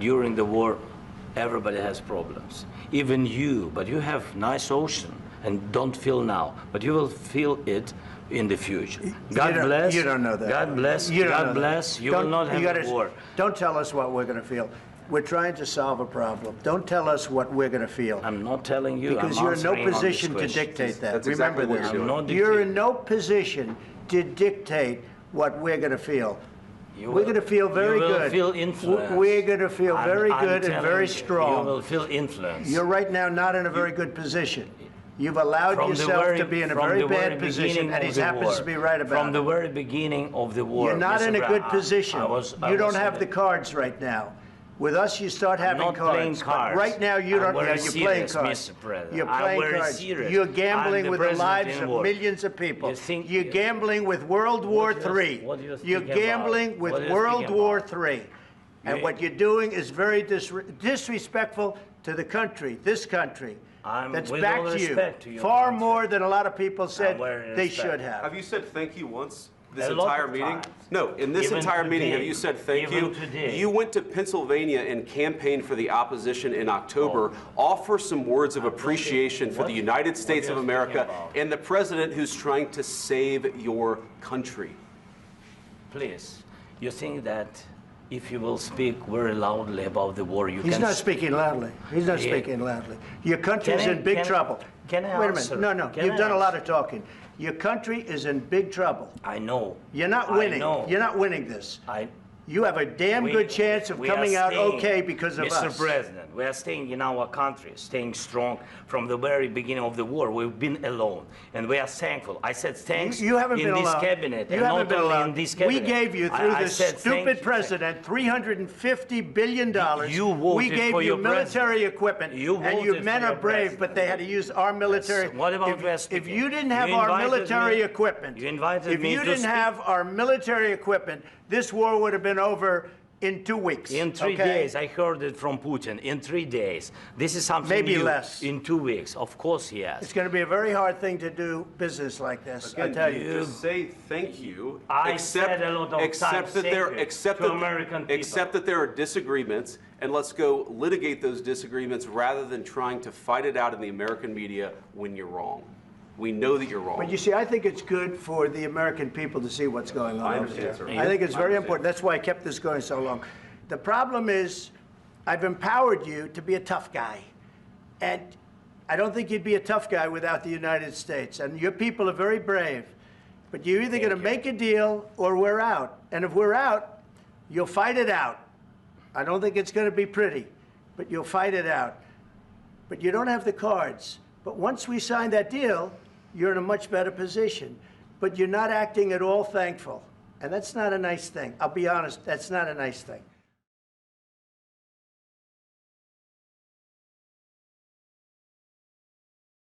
during the war, everybody has problems. Even you, but you have nice ocean and don't feel now, but you will feel it in the future. God bless. You don't know that. God bless. God bless. You will not have a war. Don't tell us what we're going to feel. We're trying to solve a problem. Don't tell us what we're going to feel. I'm not telling you. Because you're in no position to dictate that. Remember this. You're in no position to dictate what we're going to feel. We're going to feel very good. You will feel influence. We're going to feel very good and very strong. You will feel influence. You're right now not in a very good position. You've allowed yourself to be in a very bad position, and he happens to be right about it. From the very beginning of the war. You're not in a good position. You don't have the cards right now. With us, you start having cards. But right now, you don't. You're playing cards. You're playing cards. You're gambling with the lives of millions of people. You're gambling with World War III. You're gambling with World War III. And what you're doing is very disrespectful to the country, this country. That's back to you. Far more than a lot of people said they should have. Have you said thank you once? This entire meeting? No, in this entire meeting, have you said thank you? You went to Pennsylvania and campaigned for the opposition in October. Offer some words of appreciation for the United States of America and the president who's trying to save your country. Please, you think that if you will speak very loudly about the war, you can... He's not speaking loudly. He's not speaking loudly. Your country is in big trouble. Can I Wait a minute. No. You've done a lot of talking. Your country is in big trouble. I know. You're not winning. You're not winning this. You have a damn good chance of coming out okay because of us. Mr. President, we are staying in our country, staying strong from the very beginning of the war. We've been alone, and we are thankful. I said thanks you haven't in been this alone. cabinet, you and haven't not been only alone. in this cabinet. We gave you, through this stupid president, $350 billion. You voted we gave for you your military equipment, and your men are brave, but they had to use our military. What about if you didn't have our military equipment, if you didn't have our military equipment, this war would have been over in 2 weeks. In 3 days, I heard it from Putin. In 3 days. This is something maybe new. Less. In 2 weeks. Of course he has. It's going to be a very hard thing to do business like this. Again, I tell you. Just say thank you. I said a lot of except that there are disagreements, and let's go litigate those disagreements rather than trying to fight it out in the American media when you're wrong. We know that you're wrong. But you see, I think it's good for the American people to see what's going on. I understand, sir. I think it's very important. That's why I kept this going so long. The problem is, I've empowered you to be a tough guy. And I don't think you'd be a tough guy without the United States. And your people are very brave. But you're either going to make a deal or we're out. And if we're out, you'll fight it out. I don't think it's going to be pretty, but you'll fight it out. But you don't have the cards. But once we sign that deal, you're in a much better position. But you're not acting at all thankful. And that's not a nice thing. I'll be honest, that's not a nice thing.